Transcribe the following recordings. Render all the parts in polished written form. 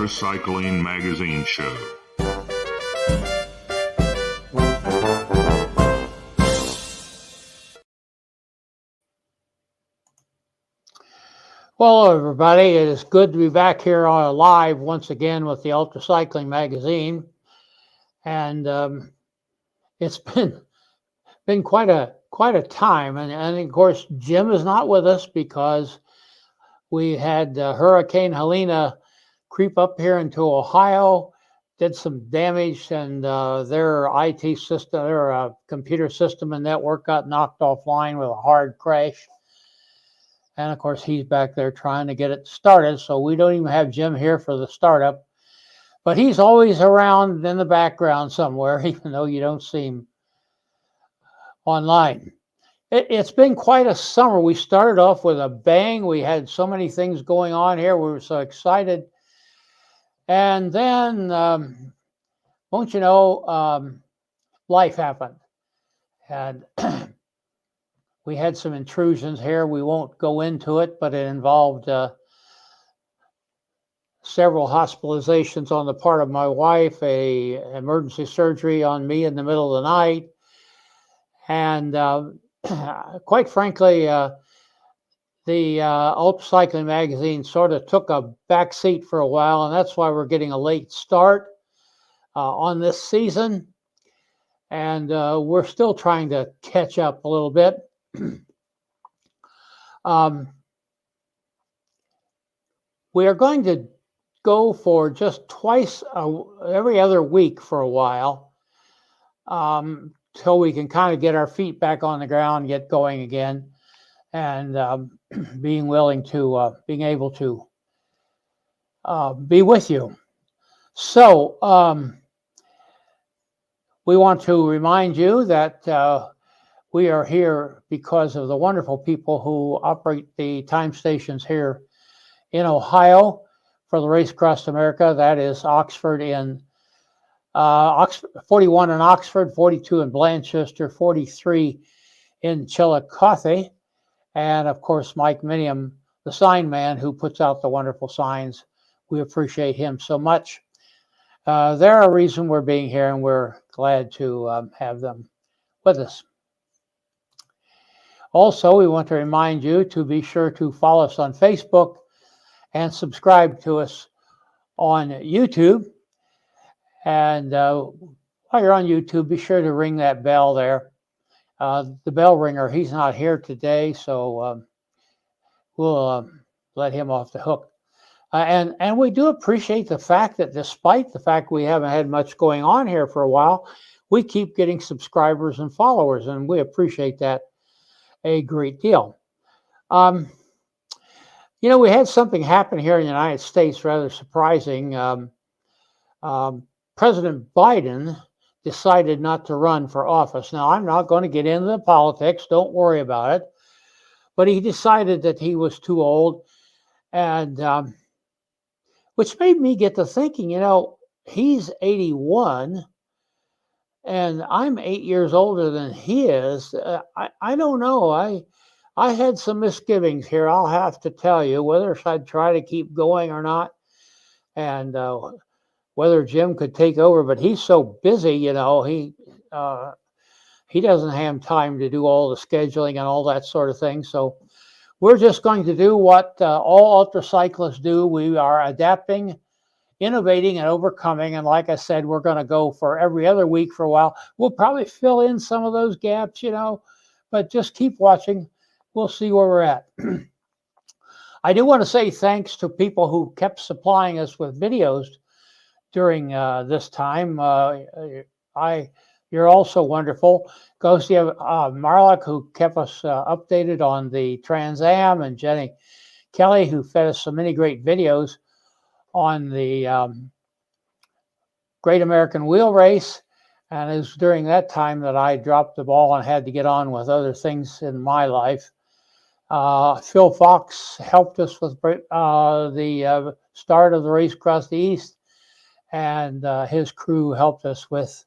UltraCycling magazine show. Well, everybody, it is good to be back here on live once again with the UltraCycling magazine, and it's been quite a time, and of course Jim is not with us because we had Hurricane Helena creep up here into Ohio, did some damage, and their IT system, their computer system and network got knocked offline with a hard crash. And of course, he's back there trying to get it started. So we don't even have Jim here for the startup. But he's always around in the background somewhere, even though you don't see him online. It's been quite a summer. We started off with a bang. We had so many things going on here. We were so excited. And then, won't you know, life happened. And we had some intrusions here. We won't go into it, but it involved several hospitalizations on the part of my wife, a emergency surgery on me in the middle of the night. And quite frankly, the UltraCycling magazine sort of took a back seat for a while, and that's why we're getting a late start on this season. And we're still trying to catch up a little bit. We are going to go for just twice every other week for a while, till we can kind of get our feet back on the ground, get going again, and being able to be with you. So we want to remind you that we are here because of the wonderful people who operate the time stations here in Ohio for the Race Across America. That is Oxford in 41 in Oxford, 42 in Blanchester, 43 in Chillicothe, and of course Mike Minium, the sign man who puts out the wonderful signs. We appreciate him so much. They're a reason we're being here, and we're glad to have them with us. Also, we want to remind you to be sure to follow us on Facebook and subscribe to us on YouTube. And while you're on YouTube, be sure to ring that bell there. The bell ringer, he's not here today, so we'll let him off the hook. And we do appreciate the fact that despite the fact we haven't had much going on here for a while, we keep getting subscribers and followers, and we appreciate that a great deal. You know, we had something happen here in the United States, rather surprising. President Biden decided not to run for office. Now, I'm not going to get into the politics, don't worry about it, but he decided that he was too old, and which made me get to thinking, you know, he's 81, and I'm 8 years older than he is. I don't know. I had some misgivings here, I'll have to tell you, whether I'd try to keep going or not, and whether Jim could take over. But he's so busy, you know, he doesn't have time to do all the scheduling and all that sort of thing. So we're just going to do what all UltraCyclists do. We are adapting, innovating, and overcoming. And like I said, we're going to go for every other week for a while. We'll probably fill in some of those gaps, you know, but just keep watching. We'll see where we're at. I do want to say thanks to people who kept supplying us with videos during this time. You're also wonderful. Goes to Marlock, who kept us updated on the Trans Am, and Jenny Kelly, who fed us so many great videos on the Great American Wheel Race. And it was during that time that I dropped the ball and had to get on with other things in my life. Phil Fox helped us with the start of the Race Across the East, and his crew helped us with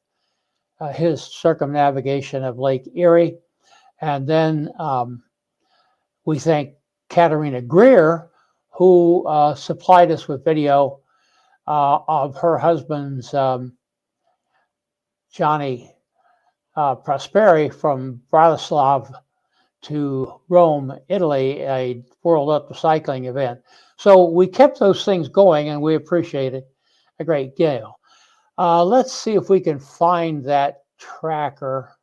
his circumnavigation of Lake Erie. And then we thank Katarina Greer, who supplied us with video of her husband's Johnny Prosperi from Bratislava to Rome, Italy, a World UltraCycling event. So we kept those things going, and we appreciate it a great deal. Let's see if we can find that tracker.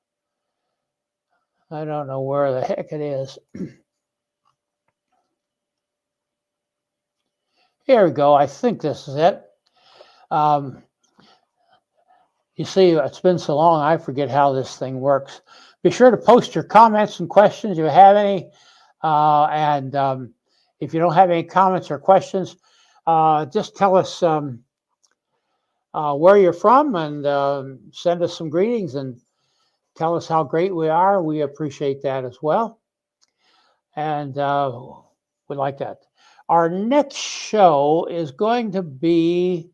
I don't know where the heck it is. Here we go. I think this is it. You see, it's been so long, I forget how this thing works. Be sure to post your comments and questions if you have any. And if you don't have any comments or questions, just tell us where you're from and send us some greetings and tell us how great we are. We appreciate that as well. And we like that. Our next show is going to be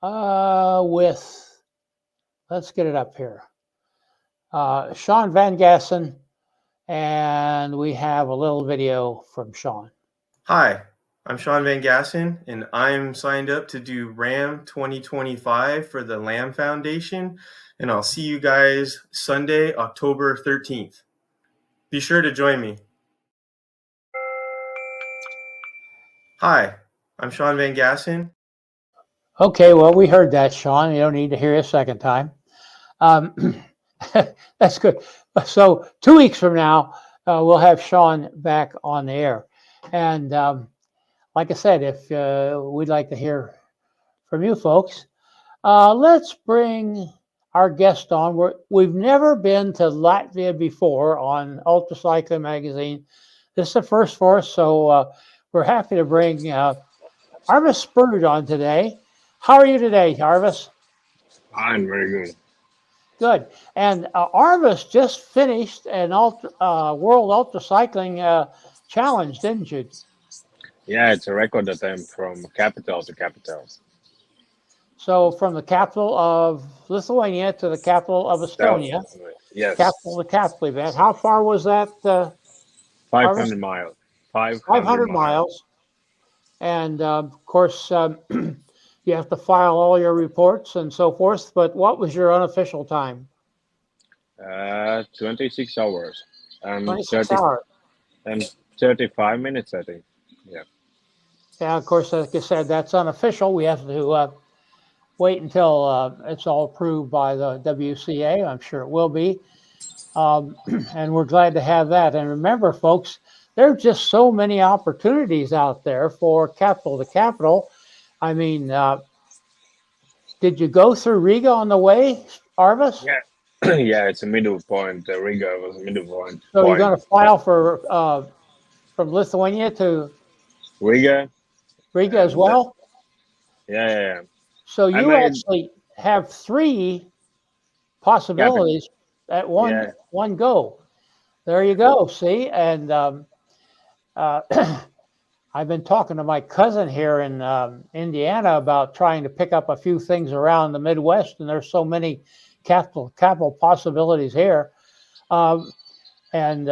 with, let's get it up here, Sean Van Gassen, and we have a little video from Sean. Hi, I'm Sean Van Gassen, and I'm signed up to do RAM 2025 for the Lamb Foundation, and I'll see you guys Sunday, October 13th. Be sure to join me. Hi, I'm Sean Van Gassen. Okay, well, we heard that, Sean. You don't need to hear it a second time. That's good. So 2 weeks from now, we'll have Sean back on the air. And like I said, if we'd like to hear from you folks, let's bring our guest on. We've never been to Latvia before on UltraCycling magazine. This is the first for us, so we're happy to bring Arvis Sprude on today. How are you today, Arvis? I'm very good. Good. And Arvis just finished an World UltraCycling challenge, didn't you? Yeah, it's a record attempt from capital to capital. So from the capital of Lithuania to the capital of Estonia. Yes. Capital to capital event. How far was that? 500 miles. 500 miles. And of course, you have to file all your reports and so forth. But what was your unofficial time? 26 hours. 26 hours. And 35 minutes, I think. Yeah. Yeah, of course, like I said, that's unofficial. We have to wait until it's all approved by the WCA. I'm sure it will be. And we're glad to have that. And remember, folks, there are just so many opportunities out there for capital to capital. I mean, did you go through Riga on the way, Arvis? Yeah. Yeah, it's a middle point. Riga was a middle point. So you're going to file for from Lithuania to Riga as well? Yeah. So you actually have 3 possibilities at one go. There you go. See, and I've been talking to my cousin here in Indiana about trying to pick up a few things around the Midwest, and there's so many capital possibilities here. And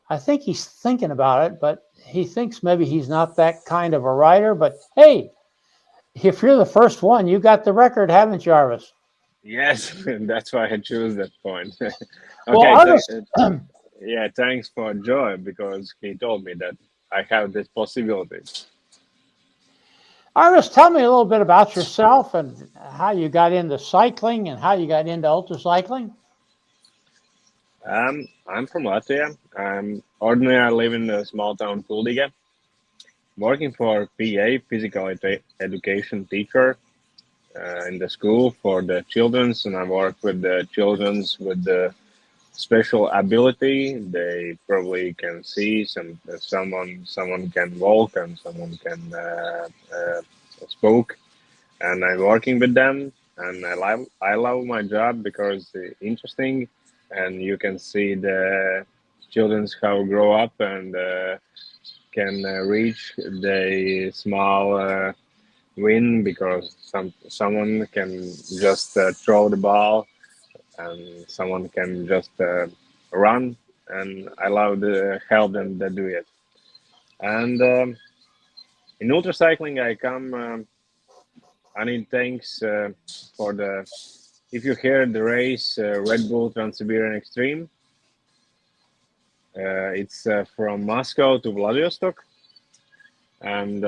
I think he's thinking about it, but he thinks maybe he's not that kind of a rider. But hey, if you're the first one, you got the record, haven't you, Arvis? Yes, that's why I chose that point. Okay, well, yeah, thanks for Joy, because he told me that I have this possibility. Arvis, tell me a little bit about yourself and how you got into cycling and how you got into UltraCycling. I'm from Latvia. Ordinarily, I live in a small town, Kuldiga. Working for PA, physical education teacher, in the school for the children's, and I work with the children's with the special ability. They probably can see someone can walk and someone can speak, and I'm working with them, and I love my job because it's interesting, and you can see the children's how grow up and can reach the small win, because someone can just throw the ball and someone can just run, and I love to help them to do it. And in UltraCycling, I come. I need thanks for the. If you hear the race, Red Bull Trans-Siberian Extreme, it's from Moscow to Vladivostok, and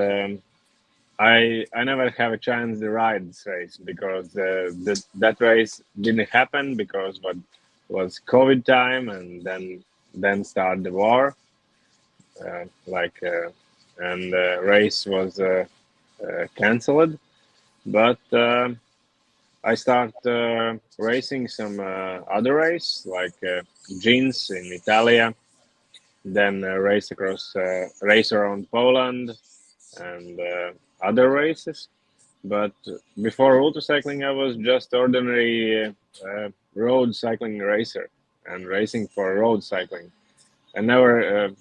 I never have a chance to ride this race because that race didn't happen because what was COVID time, and then started the war, and the race was cancelled. But I start racing some other race like jeans in Italia, then race around Poland and other races. But before UltraCycling, I was just ordinary road cycling racer and racing for road cycling. I never,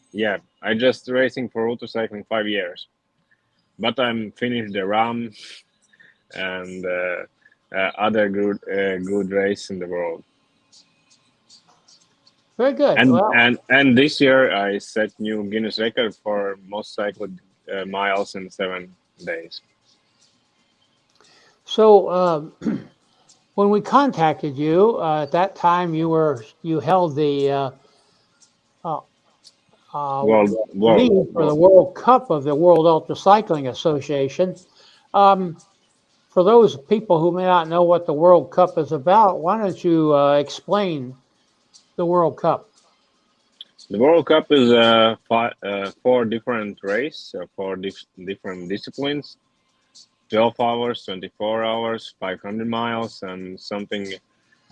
I just racing for UltraCycling 5 years. But I'm finished the RAM and other good race in the world. Very good. And this year I set new Guinness record for most cycled miles in 7 days. So when we contacted you at that time, you held the lead for the World Cup of the World UltraCycling Association. For those people who may not know what the World Cup is about, why don't you explain the World Cup? The World Cup is 4 different races, 4 different disciplines, 12 hours, 24 hours, 500 miles, and something,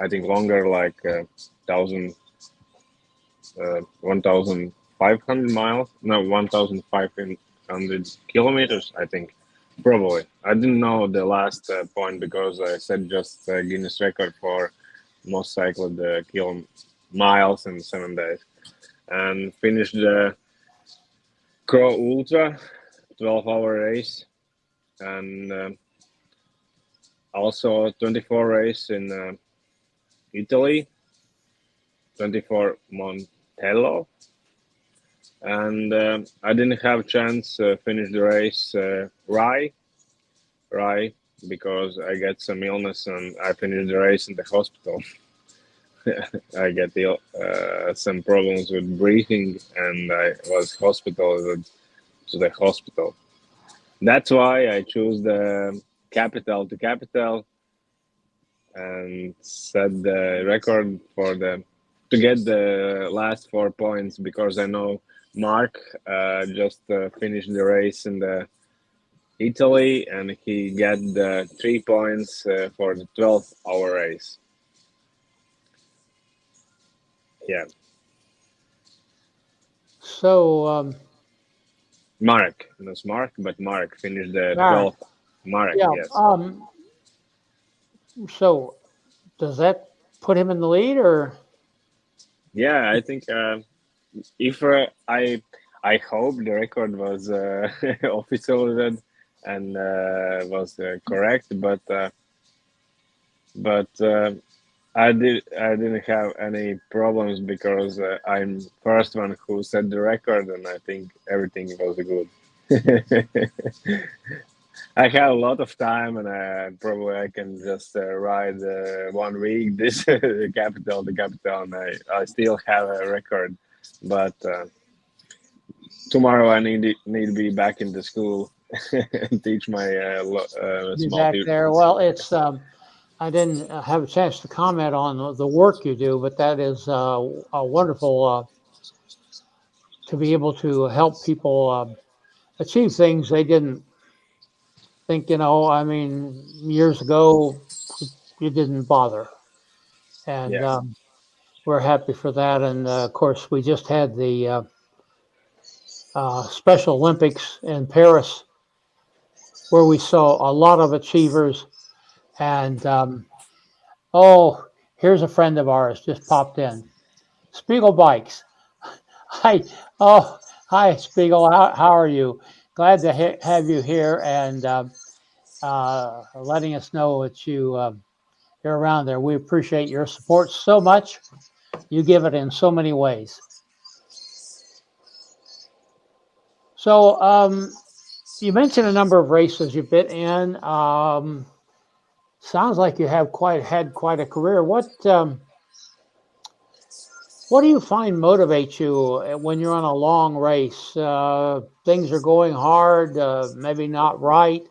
I think, longer, like 1,500 miles. No, 1,500 kilometers, I think. Probably. I didn't know the last point because I said just Guinness record for most cycled miles in 7 days. And finished the Crow Ultra 12-hour race, and also 24 race in Italy, 24 Montello, and I didn't have a chance to finish the race Rye, because I got some illness and I finished the race in the hospital. I get some problems with breathing, and I was hospitalized to the hospital. That's why I chose the capital to capital and set the record to get the last 4 points, because I know Mark just finished the race in the Italy, and he got the 3 points for the 12-hour race. Yeah. So Mark, not Mark, but Mark finished the 12th. Mark, yeah. Yes. So does that put him in the lead, or? Yeah, I think if I hope the record was official and was correct, but I didn't have any problems because I'm first one who set the record, and I think everything was good. I have a lot of time, and probably I can just ride 1 week this capital to capital, and I still have a record. But tomorrow I need to be back in the school and teach my small back people. there. Well, it's I didn't have a chance to comment on the work you do, but that is a wonderful to be able to help people achieve things they didn't think. I mean, years ago, you didn't bother, and we're happy for that. And of course, we just had the Special Olympics in Paris, where we saw a lot of achievers. And here's a friend of ours just popped in, Spiegel Bikes. Hi, Spiegel. How are you? Glad to have you here, and letting us know that you're around there. We appreciate your support so much. You give it in so many ways. So You mentioned a number of races you've been in. Sounds like you have had quite a career. What do you find motivates you when you're on a long race? Things are going hard, maybe not right.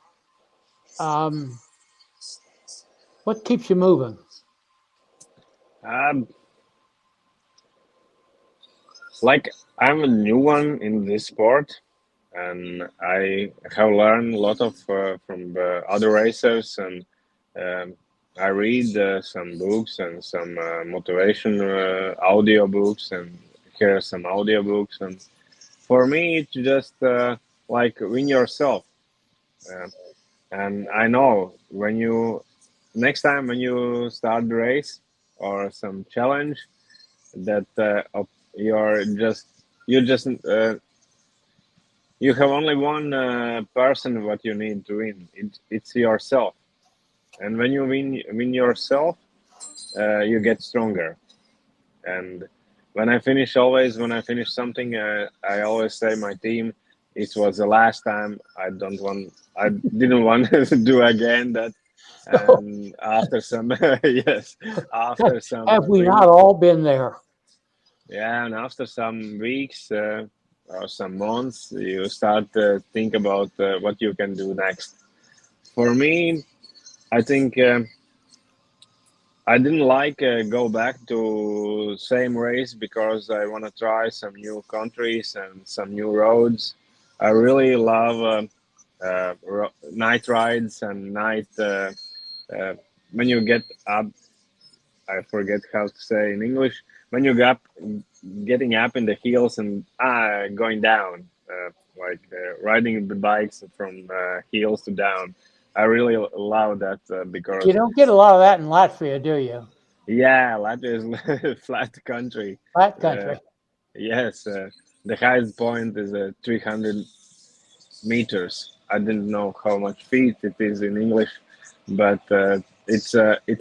Um, what keeps you moving? Um, like I'm a new one in this sport, and I have learned a lot of from the other racers, and um, I read some books and some motivation audio books and hear some audio books, and for me it's just like win yourself. Uh, and I know when you next time when you start the race or some challenge that you're just you just you have only one person what you need to win. It's yourself, and when you win yourself, you get stronger. And when I finish something, I always say my team, it was the last time. I didn't want to do again that. And after some, yes, after some Have we weeks, not all been there? yeah, and after some weeks or some months, you start to think about what you can do next. For me, I think I didn't like go back to same race because I want to try some new countries and some new roads. I really love night rides and night uh, when you get up. I forget how to say in English. When you get getting up in the hills and going down, riding the bikes from hills to down. I really love that You because don't get a lot of that in Latvia, do you? yeah, Latvia is a flat country. Flat Uh, country. yes, the highest point is 300 meters. I didn't know how much feet it is in English, but it's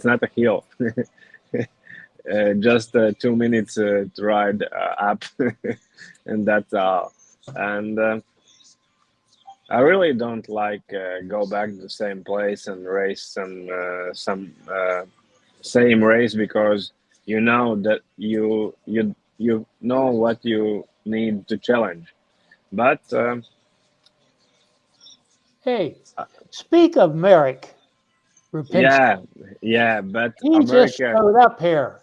not a hill. Just 2 minutes to ride up, and that's all. And I really don't like go back to the same place and race some same race because you know that you know what you need to challenge. But Hey, speak of Merrick Rupinsky. yeah, yeah, but He just America. showed up here.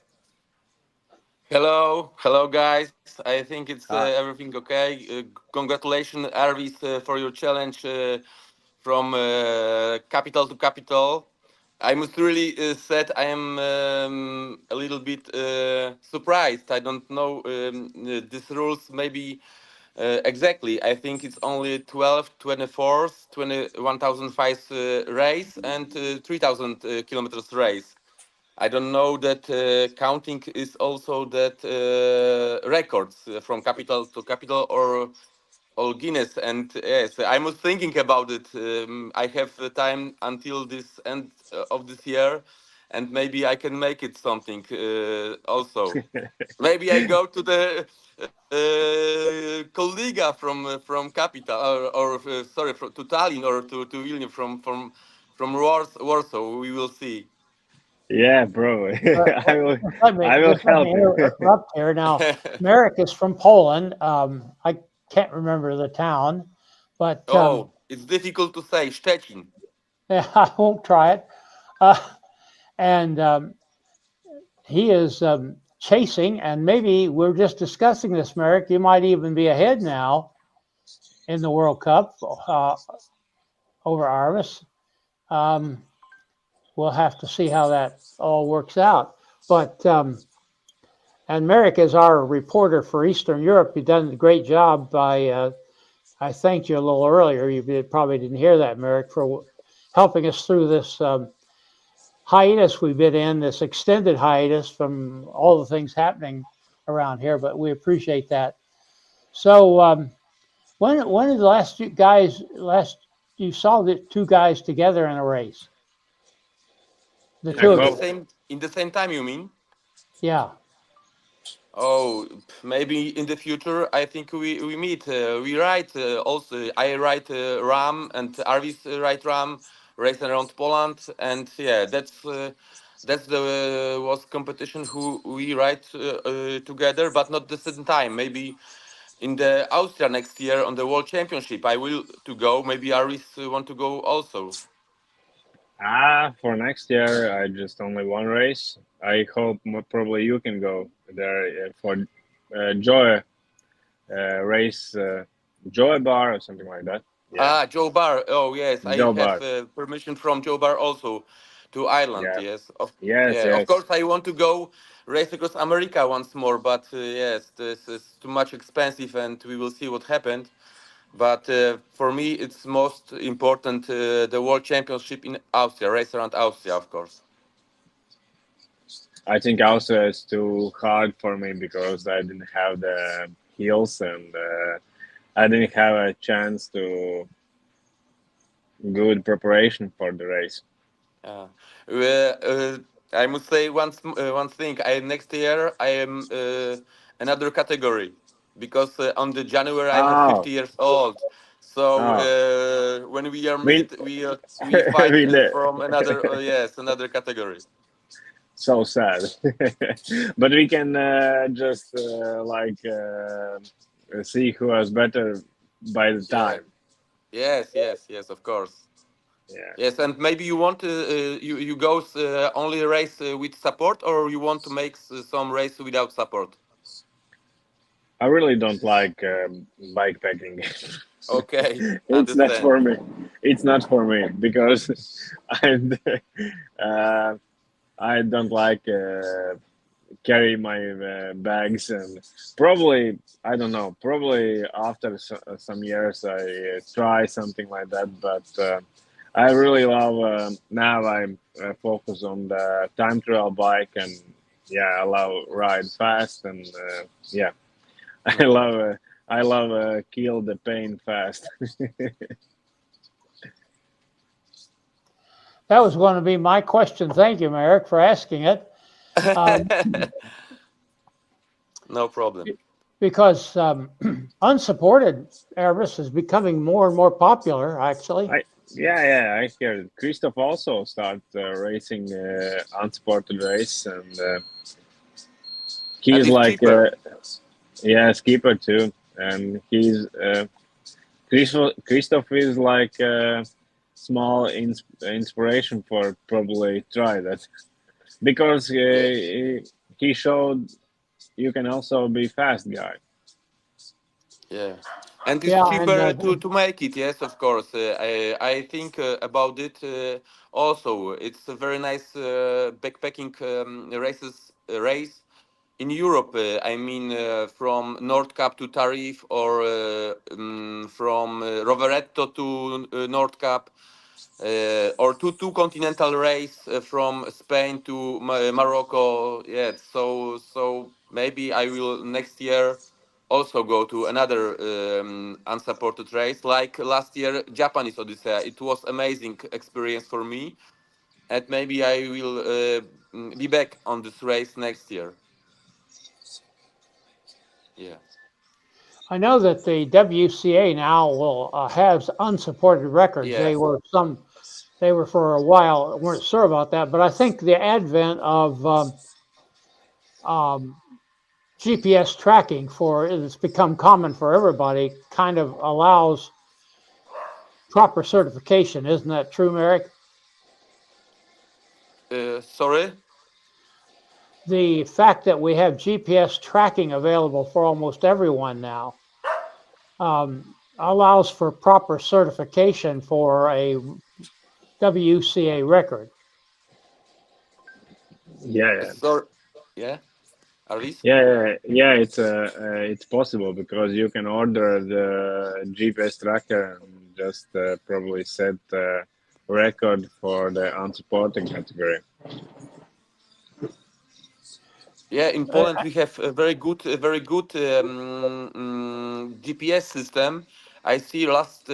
Hello, guys. I think it's Uh, everything okay. Congratulations, Arvis, for your challenge from capital to capital. I must really said I am a little bit surprised. I don't know these rules maybe exactly. I think it's only 12, 24, 21,005 race and 3,000 kilometers race. I don't know that counting is also that records from capital to capital or Guinness. And yes, I was thinking about it. I have time until this end of this year, and maybe I can make it something also. Maybe I go to the colleague from capital or sorry to Tallinn or to Vilnius from Warsaw. We will see. yeah, bro, Uh, I will I will just let help me you. interrupt here. Now, Merrick is from Poland. I can't remember the town, but Oh, it's difficult to say. Szczecin. yeah, I won't try it. Uh, and he is chasing, and maybe we're just discussing this, Merrick. You might even be ahead now in the World Cup over Arvis. Um, we'll have to see how that all works out. But and Merrick is our reporter for Eastern Europe. You've done a great job. I thanked you a little earlier. You probably didn't hear that, Merrick, for helping us through this hiatus we've been in, this extended hiatus from all the things happening around here. But we appreciate that. So when did the last you saw the two guys together in a race? The I two of In the you, hope same in the same time, you mean? yeah. Oh, maybe in the future, I think we meet. We ride also. I ride Ram and Arvis ride Ram, race around Poland, and yeah, that's the was competition who we ride together, but not the same time. Maybe in the Austria next year on the World Championship, I will to go. Maybe Arvis want to go also. For next year, I just only one race. I hope probably you can go there for Joy race, Joy Bar or something like that. Yeah, Ah, Joe Bar. Oh yes, I Joe have Bar. permission from Joe Bar also to Ireland. Yeah, Yes, yes, yeah. Of yes. course, I want to go race across America once more, but yes, this is too much expensive, and we will see what happened. But for me, it's most important the World Championship in Austria, race around Austria, of course. I think also it's too hard for me because I didn't have the heels and I didn't have a chance to good preparation for the race. Uh, uh, I must say one thing. I next year I am another category because on the January I'm Oh, 50 years old. So oh, when we are we meet, we fight we did. from another yes another category. So sad. But we can just see who has better by the Yeah. time. Yes. Yes. Yes. Of course. Yeah, Yes. And maybe you want to you go only race with support, or you want to make some race without support. I really don't like bike packing. Okay. It's not Understand. for me. It's not for me because I'm uh, I don't like carry my bags and probably I don't know. Probably after some years I try something like that, but I really love now I'm focused on the time trial bike and yeah I love ride fast and yeah I Mhm. love I love kill the pain fast. That was going to be my question. Thank you, Merrick, for asking it. Um, No problem. because unsupported Arvis is becoming more and more popular, actually. I yeah I hear Christoph also start racing unsupported race and And he's it's like cheaper. yeah skipper too and he's Christoph is like small inspiration for probably try that because Yeah. he showed you can also be fast guy. Yeah. And it's Yeah, and cheaper to make it. Yes, of course. I think about it also. It's a very nice backpacking race in Europe. I mean, from North Cap to Tarif or from Rovereto to North Cap. Or two continental race from Spain to Morocco. Yeah, so maybe I will next year also go to another unsupported race like last year Japanese Odyssey. It was amazing experience for me, and maybe I will be back on this race next year. Yeah. I know that the WCA now will have unsupported records. Yes. They were for a while weren't sure about that, but I think the advent of um, GPS tracking for it's become common for everybody kind of allows proper certification. Isn't that true, Merrick? Sorry. The fact that we have GPS tracking available for almost everyone now allows for proper certification for a WCA record. Yeah, So yeah. Arvis. it's possible because you can order the GPS tracker and just probably set record for the unsupported category. Yeah, in Uh, Poland we have a very good GPS system. I see last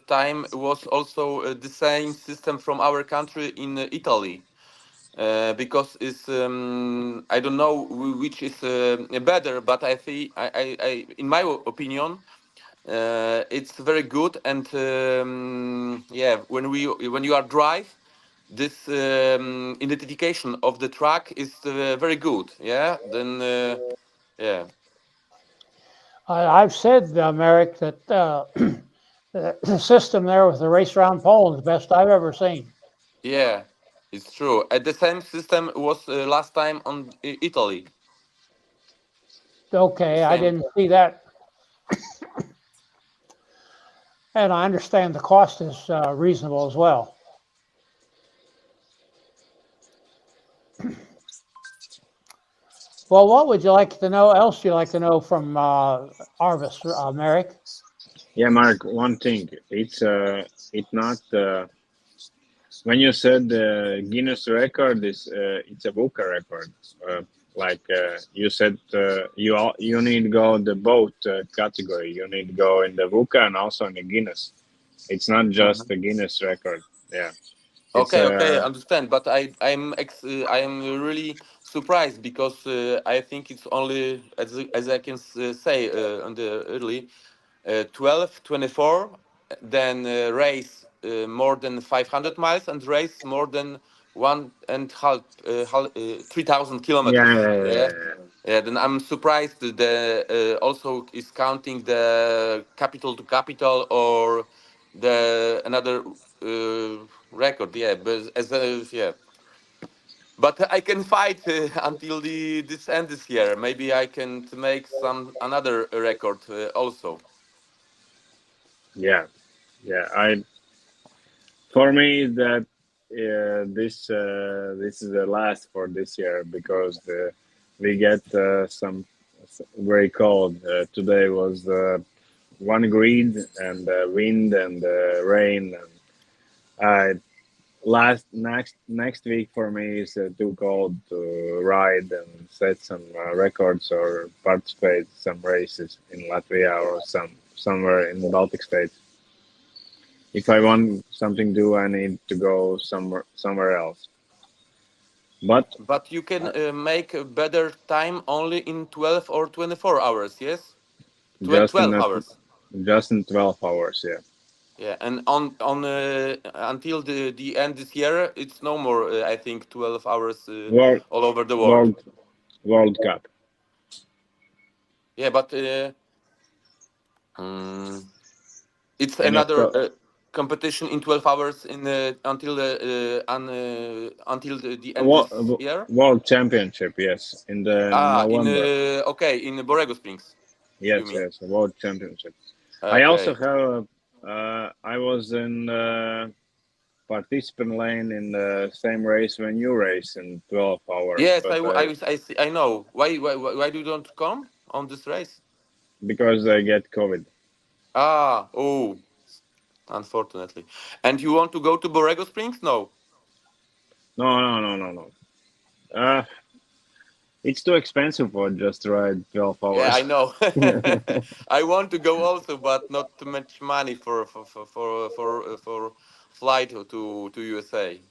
time was also the same system from our country in Italy. because it's I don't know which is better, but I think in my opinion, it's very good. And yeah, when you are drive, this identification of the track is very good. Yeah, then yeah, I've said, Merrick, that the system there with the race around Poland is the best I've ever seen. yeah, it's true. The same system was last time on Italy. The Okay, I same. didn't see that, and I understand the cost is reasonable as well. Well, what would you like to know? Else you like to know from Arvis, Merrick? Yeah, Mark. One thing, it not when you said the Guinness record is it's a book record. You said, you need to go the boat category. You need to go in the VUCA and also in the Guinness. It's not just the Guinness record. Yeah, it's Okay, okay, I understand. But I am really surprised because I think it's only as I can say on the early 12, 24, then race more than 500 miles and race more than 3,000 yeah, kilometers. yeah, yeah, Yeah. yeah. Yeah, then I'm surprised that the also is counting the capital to capital or the another record. Yeah, but as a, yeah, but I can fight until the this end this year. Maybe I can to make some another record also. Yeah. Yeah. For me that this is the last for this year because we get some very cold. Today was one grid and wind and rain. And last next week for me is too cold to ride and set some records or participate some races in Latvia or somewhere in the Baltic states. If I want something to do, I need to go somewhere else. But But you can uh, make a better time only in 12 or 24 hours, yes? just in 12 hours. 12 hours, yeah. Yeah, and on until the end this year, it's no more. I think 12 hours World all over the world. World World Cup. Yeah, but mm, it's In another October, competition in 12 hours in until the end this year. World Championship, yes, in the Ah, in November. okay, in Borrego Springs, you Yes, mean? yes, World Championship. I also Okay. have. I was in participant lane in the same race when you race in 12 hours, Yes, but I see, I know. Why do you don't come on this race? because I get COVID. Ah, oh, unfortunately. And you want to go to Borrego Springs? No. No, no, no, no, no. Uh, it's too expensive for just ride 12 Yeah, I hours. know. I want to go also, but not too much money for flight to USA.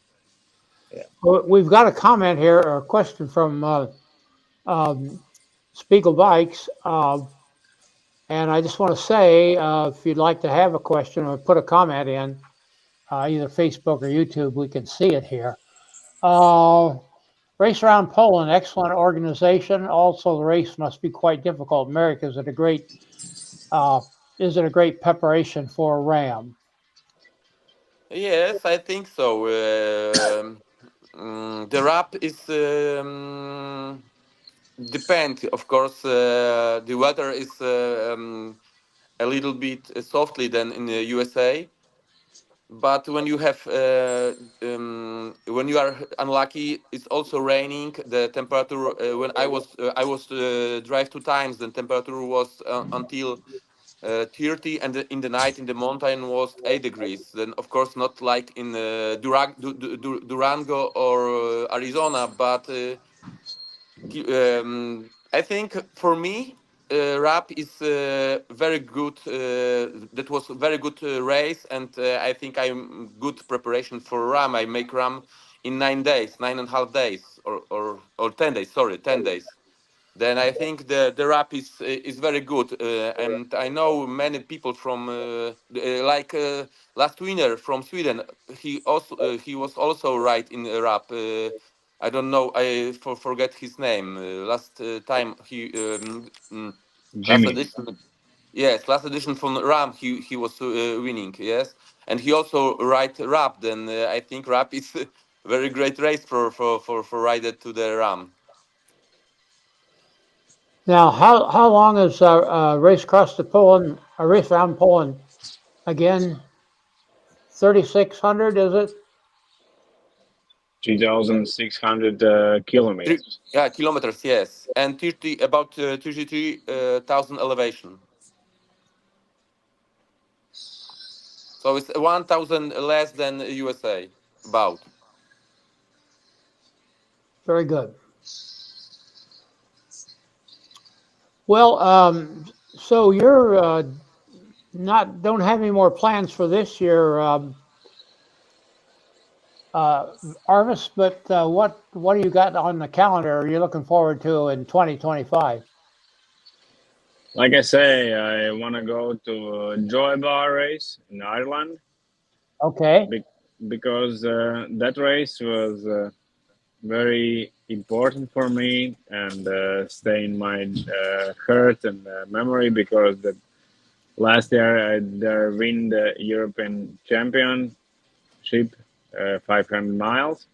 Yeah. Well, we've got a comment here or a question from um, Spiegel Bikes. And I just want to say, if you'd like to have a question or put a comment in, either Facebook or YouTube, we can see it here. Uh, Race Around Poland, excellent organization. Also, the race must be quite difficult. America uh, is it a great preparation for Ram? Yes, I think so. The rap is depend. Of course, the weather is a little bit softly than in the USA. But when you are unlucky, it's also raining. The temperature when I was drive 2 times, the temperature was until 30, and in the night in the mountain was 8 degrees. Then of course not like in Durango or Arizona, but I think for me, rap is very good. That was a very good race, and I think I'm good preparation for ram. I make ram in 9 days, 9.5 days, or 10 days. Sorry, 10 days. Then I think the rap is very good, and I know many people from like last winner from Sweden. He was also right in rap. I don't know. Forget his name. Last time he last Jimmy. edition. Yes, last edition from Ram. He was winning. Yes, and he also write rap. Then I think rap is a very great race for rider to the Ram. Now, how long is a race across the Poland, a race around Poland? Again, 3,600, is it? 2,600 kilometers. Yeah, kilometers, yes, and 30 about 33,000 elevation. So it's 1,000 less than USA. About. Very good. Well, so you're not don't have any more plans for this year, Arvis. But what do you got on the calendar? Are you looking forward to in 2025? Like I say, I want to go to a Joy Bar race in Ireland Okay, be- because that race was very important for me and stay in my heart and memory because the last year I there win the European Championship 500 miles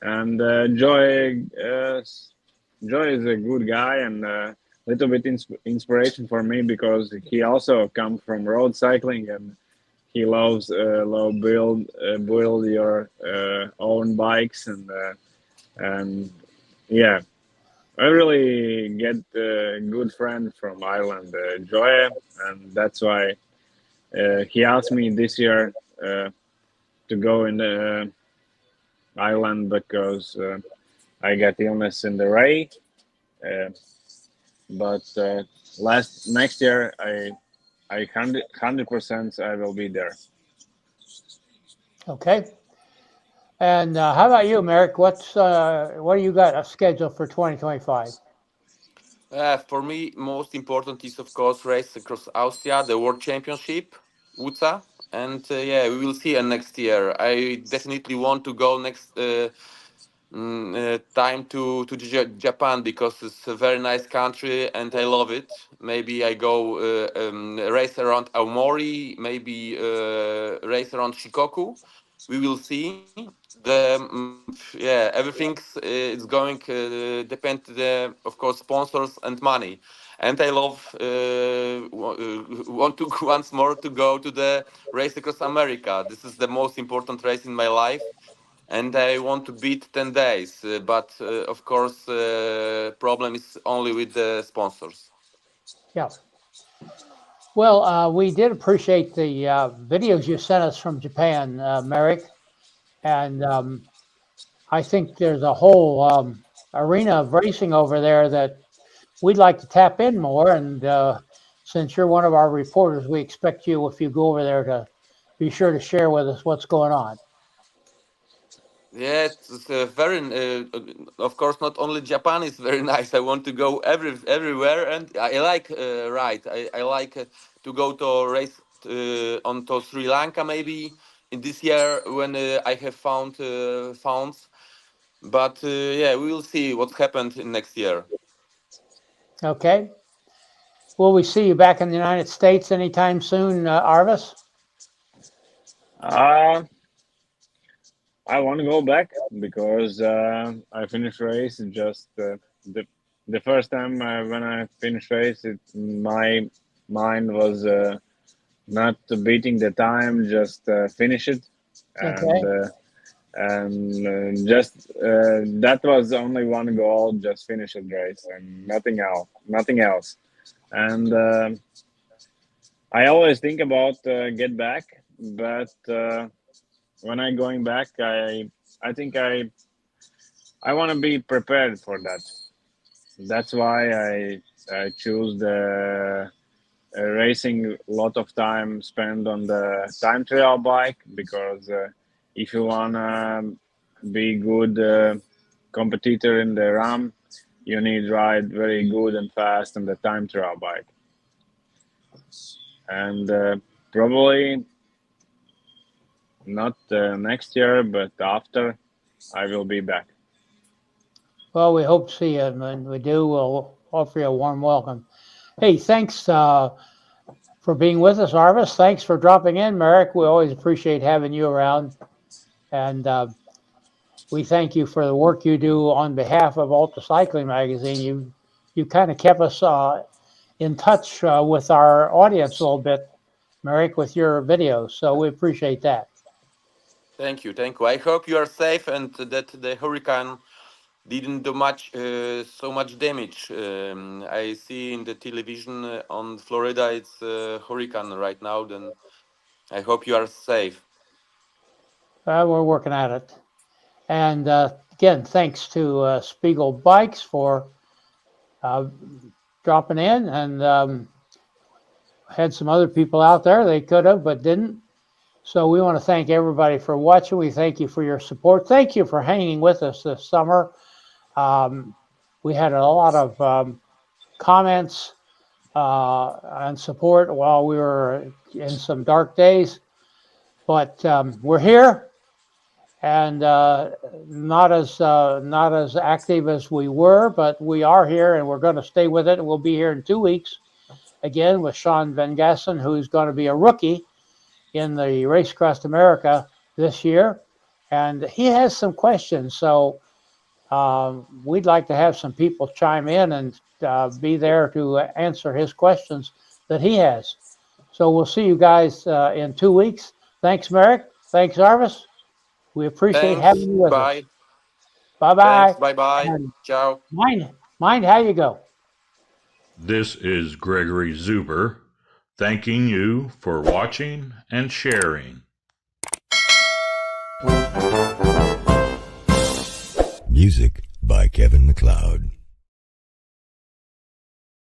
and Joy is a good guy and little bit inspiration for me because he also come from road cycling and he loves build your own bikes and yeah, I really get a good friend from Ireland, Joy, and that's why he asked me this year to go in Ireland because I got illness in the ray. Uh, but last next year, I 100% I will be there. okay. And how about you, Merrick? What do you got a schedule for 2025? For me, most important is of course race across Austria, the World Championship, UTA, and yeah, we will see next year. I definitely want to go next time to Japan because it's a very nice country and I love it. Maybe I go race around Aomori, maybe race around Shikoku. We will see. Yeah, everything's is going depend of course sponsors and money. And I love want to once more to go to the race across America. This is the most important race in my life and I want to beat 10 days. But of course, problem is only with the sponsors. Yeah. Well, we did appreciate the videos you sent us from Japan, Merrick, and I think there's a whole arena of racing over there that we'd like to tap in more. And since you're one of our reporters, we expect you, if you go over there, to be sure to share with us what's going on. Yeah, it's very. Of course, not only Japan is very nice. I want to go everywhere, and I like ride. I like to go to race on to Sri Lanka maybe in this year when I have found funds. But yeah, we will see what happened in next year. Okay. Will we see you back in the United States anytime soon, Arvis? Uh, I want to go back because I finished race just the the first time when I finished race, my mind was not beating the time, just finish it, and Okay. just that was only one goal, just finish the race and nothing else. And I always think about get back, but when I going back, I think I want to be prepared for that. That's why I choose the racing a lot of time spent on the time trial bike because if you wanna be good competitor in the RAM, you need ride very good and fast on the time trial bike. And probably not next year, but after, I will be back. Well, we hope to see you, and when we do, we'll offer you a warm welcome. Hey, thanks for being with us, Arvis. Thanks for dropping in, Merrick. We always appreciate having you around. And we thank you for the work you do on behalf of UltraCycling Magazine. You kind of kept us in touch with our audience a little bit, Merrick, with your videos. So we appreciate that. Thank you, thank you. I hope you are safe and that the hurricane didn't do so much damage. I see in the television on Florida it's a hurricane right now. Then I hope you are safe. We're working at it. And again, thanks to Spiegel Bikes for dropping in, and had some other people out there. They could have, but didn't. So we want to thank everybody for watching. We thank you for your support. Thank you for hanging with us this summer. We had a lot of comments and support while we were in some dark days, but we're here. And not as active as we were, but we are here, and we're going to stay with it. And we'll be here in 2 weeks again with Sean Van Gassen, who's going to be a rookie in the Race Across America this year, and he has some questions. So we'd like to have some people chime in and be there to answer his questions that he has. So we'll see you guys in 2 weeks. Thanks, Merrick. Thanks, Arvis. We appreciate having you with us. Bye-bye. Bye-bye. Ciao. Mind how you go. This is Gregory Zuber, thanking you for watching and sharing. Music by Kevin MacLeod.